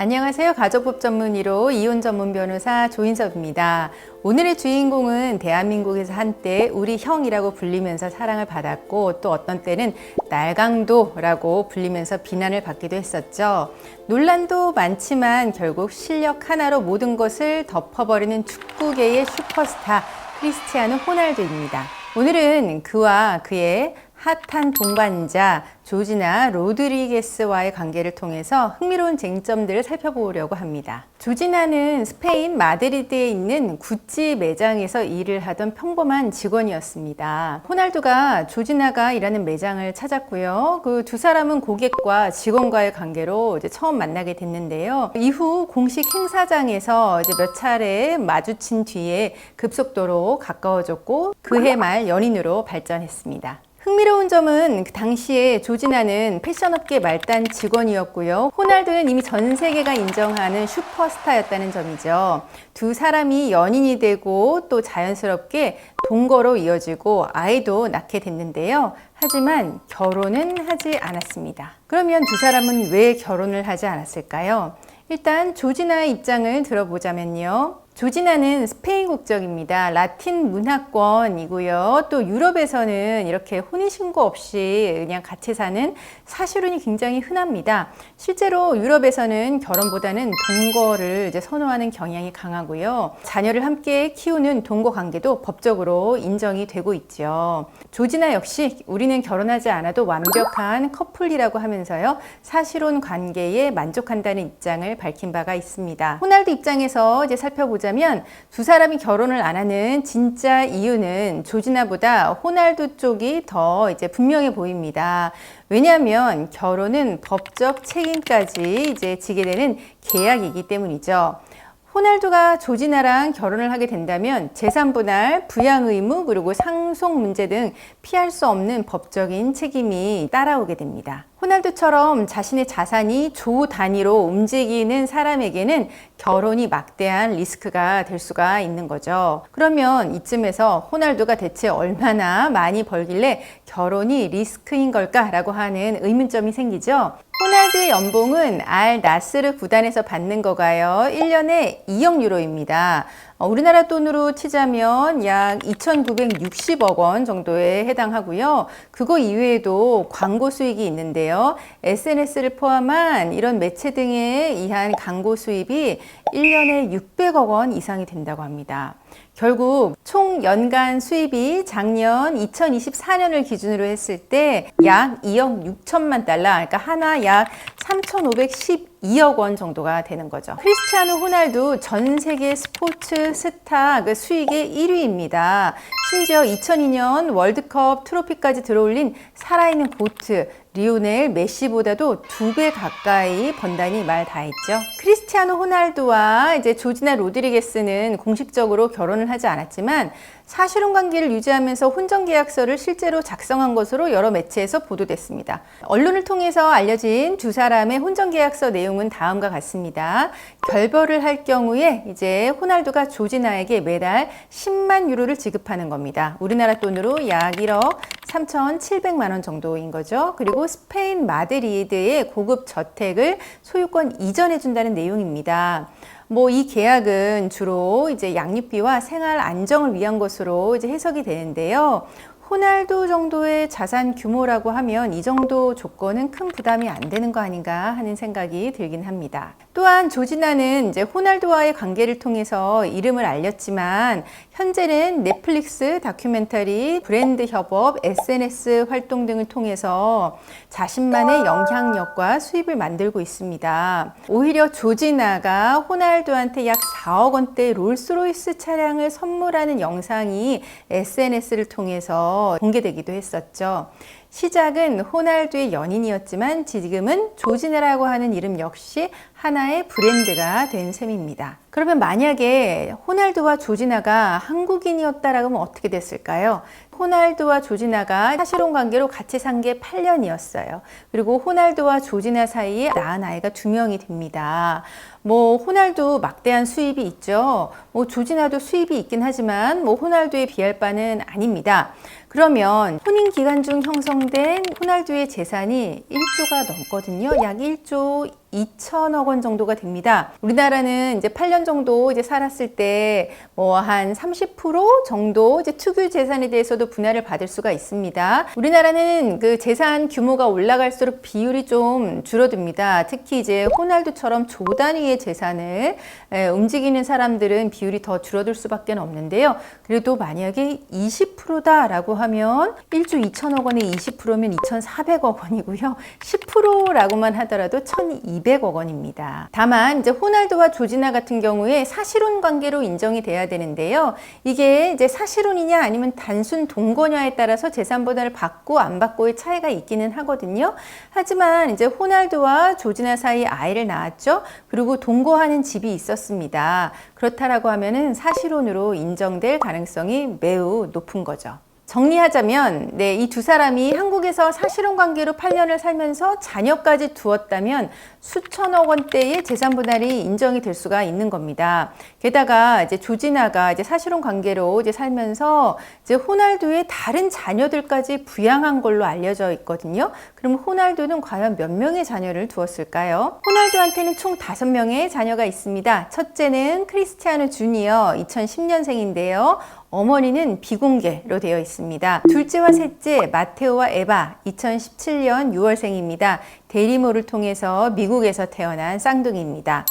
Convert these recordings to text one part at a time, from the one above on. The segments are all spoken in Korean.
안녕하세요. 가족법 전문 1호 이혼 전문 변호사 조인섭입니다. 오늘의 주인공은 대한민국에서 한때 우리 형이라고 불리면서 사랑을 받았고 또 어떤 때는 날강도라고 불리면서 비난을 받기도 했었죠. 논란도 많지만 결국 실력 하나로 모든 것을 덮어버리는 축구계의 슈퍼스타 크리스티아노 호날두입니다. 오늘은 그와 그의 핫한 동반자 조지나 로드리게스와의 관계를 통해서 흥미로운 쟁점들을 살펴보려고 합니다. 조지나는 스페인 마드리드에 있는 구찌 매장에서 일을 하던 평범한 직원이었습니다. 호날두가 조지나가 일하는 매장을 찾았고요. 그 두 사람은 고객과 직원과의 관계로 이제 처음 만나게 됐는데요. 이후 공식 행사장에서 이제 몇 차례 마주친 뒤에 급속도로 가까워졌고 그해 말 연인으로 발전했습니다. 흥미로운 점은 그 당시에 조지나는 패션업계 말단 직원이었고요. 호날두는 이미 전 세계가 인정하는 슈퍼스타였다는 점이죠. 두 사람이 연인이 되고 또 자연스럽게 동거로 이어지고 아이도 낳게 됐는데요. 하지만 결혼은 하지 않았습니다. 그러면 두 사람은 왜 결혼을 하지 않았을까요? 일단 조지나의 입장을 들어보자면요. 조지나는 스페인 국적입니다. 라틴 문화권이고요. 또 유럽에서는 이렇게 혼인신고 없이 그냥 같이 사는 사실혼이 굉장히 흔합니다. 실제로 유럽에서는 결혼보다는 동거를 이제 선호하는 경향이 강하고요. 자녀를 함께 키우는 동거 관계도 법적으로 인정이 되고 있죠. 조지나 역시 우리는 결혼하지 않아도 완벽한 커플이라고 하면서요. 사실혼 관계에 만족한다는 입장을 밝힌 바가 있습니다. 호날두 입장에서 이제 살펴보자면 두 사람이 결혼을 안 하는 진짜 이유는 조지나보다 호날두 쪽이 더 이제 분명해 보입니다. 왜냐하면 결혼은 법적 책임까지 이제 지게 되는 계약이기 때문이죠. 호날두가 조지나랑 결혼을 하게 된다면 재산 분할, 부양 의무, 그리고 상속 문제 등 피할 수 없는 법적인 책임이 따라오게 됩니다. 호날두처럼 자신의 자산이 조 단위로 움직이는 사람에게는 결혼이 막대한 리스크가 될 수가 있는 거죠. 그러면 이쯤에서 호날두가 대체 얼마나 많이 벌길래 결혼이 리스크인 걸까라고 하는 의문점이 생기죠. 호날두의 연봉은 알 나스르 구단에서 받는 거가요. 1년에 2억 유로입니다. 우리나라 돈으로 치자면 약 2,960억 원 정도에 해당하고요. 그거 이외에도 광고 수익이 있는데요. SNS를 포함한 이런 매체 등에 의한 광고 수입이 1년에 600억 원 이상이 된다고 합니다. 결국 총 연간 수입이 작년 2024년을 기준으로 했을 때 약 2억 6천만 달러, 그러니까 하나 약 3,512억 원 정도가 되는 거죠. 크리스티아노 호날두 전 세계 스포츠 스타 그 수익의 1위입니다. 심지어 2002년 월드컵 트로피까지 들어올린 살아있는 고트 리오넬 메시보다도 2배 가까이 번다니 말 다 했죠. 크리스티아노 호날두와 이제 조지나 로드리게스는 공식적으로 결혼을 하지 않았지만 사실혼 관계를 유지하면서 혼전계약서를 실제로 작성한 것으로 여러 매체에서 보도됐습니다. 언론을 통해서 알려진 두 사람의 혼전계약서 내용은 다음과 같습니다. 결별을 할 경우에 이제 호날두가 조지나에게 매달 10만 유로를 지급하는 겁니다. 우리나라 돈으로 약 1억 3,700만 원 정도인 거죠. 그리고 스페인 마드리드의 고급 저택을 소유권 이전해 준다는 내용입니다. 이 계약은 주로 이제 양육비와 생활 안정을 위한 것으로 이제 해석이 되는데요. 호날두 정도의 자산 규모라고 하면 이 정도 조건은 큰 부담이 안 되는 거 아닌가 하는 생각이 들긴 합니다. 또한 조지나는 이제 호날두와의 관계를 통해서 이름을 알렸지만 현재는 넷플릭스 다큐멘터리, 브랜드 협업, SNS 활동 등을 통해서 자신만의 영향력과 수입을 만들고 있습니다. 오히려 조지나가 호날두한테 약 4억 원대 롤스로이스 차량을 선물하는 영상이 SNS를 통해서 공개되기도 했었죠. 시작은 호날두의 연인이었지만 지금은 조지나라고 하는 이름 역시 하나의 브랜드가 된 셈입니다. 그러면 만약에 호날두와 조지나가 한국인이었다라고 하면 어떻게 됐을까요? 호날두와 조지나가 사실혼 관계로 같이 산 게 8년이었어요. 그리고 호날두와 조지나 사이에 낳은 아이가 2명이 됩니다. 호날두 막대한 수입이 있죠. 조지나도 수입이 있긴 하지만 호날두에 비할 바는 아닙니다. 그러면 혼인 기간 중 형성된 호날두의 재산이 1조가 넘거든요. 약 1조 2천억 원 정도가 됩니다. 우리나라는 이제 8년 정도 이제 살았을 때 뭐 한 30% 정도 이제 특유 재산에 대해서도 분할을 받을 수가 있습니다. 우리나라는 그 재산 규모가 올라갈수록 비율이 좀 줄어듭니다. 특히 이제 호날두처럼 조 단위의 재산을 움직이는 사람들은 비율이 더 줄어들 수밖에 없는데요. 그래도 만약에 20%다라고 하면 1조 2천억 원에 20%면 2,400억 원이고요. 10%라고만 하더라도 1,200억 원입니다. 다만 이제 호날두와 조지나 같은 경우에 사실혼 관계로 인정이 돼야 되는데요. 이게 이제 사실혼이냐 아니면 단순 동거냐에 따라서 재산 분할을 받고 안 받고의 차이가 있기는 하거든요. 하지만 이제 호날두와 조지나 사이 아이를 낳았죠. 그리고 동거하는 집이 있었습니다. 그렇다라고 하면은 사실혼으로 인정될 가능성이 매우 높은 거죠. 정리하자면 이 두 사람이 한국에서 사실혼 관계로 8년을 살면서 자녀까지 두었다면 수천억 원대의 재산 분할이 인정이 될 수가 있는 겁니다. 게다가 이제 조지나가 이제 사실혼 관계로 이제 살면서 이제 호날두의 다른 자녀들까지 부양한 걸로 알려져 있거든요. 그럼 호날두는 과연 몇 명의 자녀를 두었을까요? 호날두한테는 총 5명의 자녀가 있습니다. 첫째는 크리스티아누 주니어 2010년생인데요. 어머니는 비공개로 되어 있습니다. 둘째와 셋째 마테오와 에바 2017년 6월생입니다. 대리모를 통해서 미국에서 태어난 쌍둥이입니다.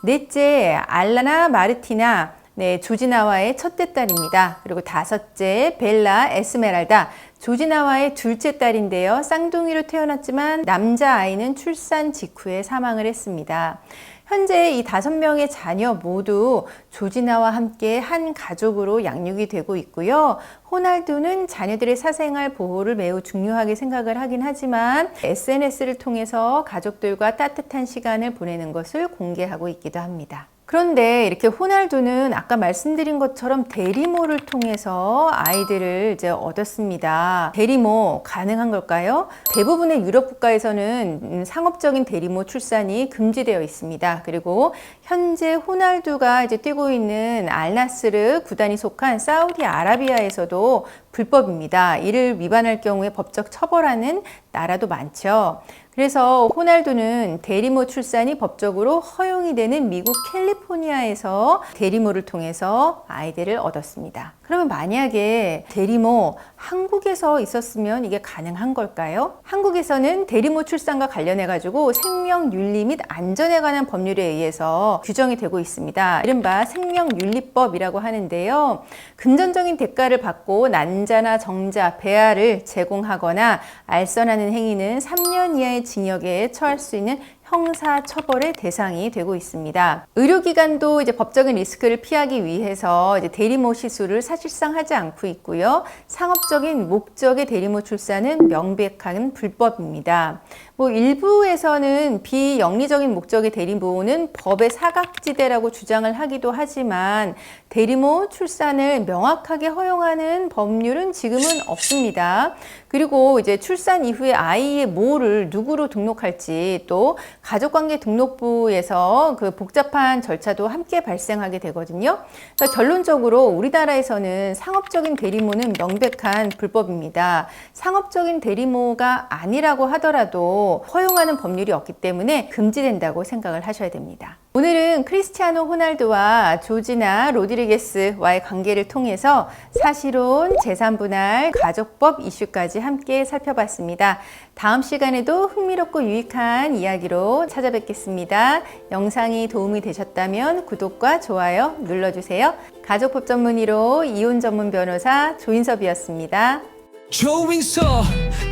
넷째 알라나 마르티나 조지나와의 첫째 딸입니다. 그리고 다섯째 벨라 에스메랄다 조지나와의 둘째 딸인데요. 쌍둥이로 태어났지만 남자아이는 출산 직후에 사망을 했습니다. 현재 이 5명의 자녀 모두 조지나와 함께 한 가족으로 양육이 되고 있고요. 호날두는 자녀들의 사생활 보호를 매우 중요하게 생각을 하긴 하지만 SNS를 통해서 가족들과 따뜻한 시간을 보내는 것을 공개하고 있기도 합니다. 그런데 이렇게 호날두는 아까 말씀드린 것처럼 대리모를 통해서 아이들을 이제 얻었습니다. 대리모 가능한 걸까요? 대부분의 유럽 국가에서는 상업적인 대리모 출산이 금지되어 있습니다. 그리고 현재 호날두가 이제 뛰고 있는 알나스르 구단이 속한 사우디아라비아에서도 불법입니다. 이를 위반할 경우에 법적 처벌하는 나라도 많죠. 그래서 호날두는 대리모 출산이 법적으로 허용이 되는 미국 캘리포니아에서 대리모를 통해서 아이들을 얻었습니다. 그러면 만약에 대리모 한국에서 있었으면 이게 가능한 걸까요? 한국에서는 대리모 출산과 관련해 가지고 생명윤리 및 안전에 관한 법률에 의해서 규정이 되고 있습니다. 이른바 생명윤리법이라고 하는데요. 금전적인 대가를 받고 난자나 정자, 배아를 제공하거나 알선하는 행위는 3년 이하의 징역에 처할 수 있는 형사처벌의 대상이 되고 있습니다. 의료기관도 이제 법적인 리스크를 피하기 위해서 이제 대리모 시술을 사실상 하지 않고 있고요. 상업적인 목적의 대리모 출산은 명백한 불법입니다. 일부에서는 비영리적인 목적의 대리모는 법의 사각지대라고 주장을 하기도 하지만 대리모 출산을 명확하게 허용하는 법률은 지금은 없습니다. 그리고 이제 출산 이후에 아이의 모를 누구로 등록할지 또 가족관계 등록부에서 그 복잡한 절차도 함께 발생하게 되거든요. 그러니까 결론적으로 우리나라에서는 상업적인 대리모는 명백한 불법입니다. 상업적인 대리모가 아니라고 하더라도 허용하는 법률이 없기 때문에 금지된다고 생각을 하셔야 됩니다. 오늘은 크리스티아노 호날두와 조지나 로드리게스와의 관계를 통해서 사실혼, 재산분할, 가족법 이슈까지 함께 살펴봤습니다. 다음 시간에도 흥미롭고 유익한 이야기로 찾아뵙겠습니다. 영상이 도움이 되셨다면 구독과 좋아요 눌러주세요. 가족법 전문의로 이혼 전문 변호사 조인섭이었습니다. 조인섭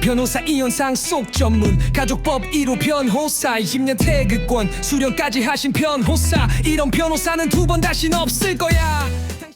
변호사 이혼 상속 전문 가족법 1호 변호사 20년 태극권 수령까지 하신 변호사 이런 변호사는 두 번 다신 없을 거야.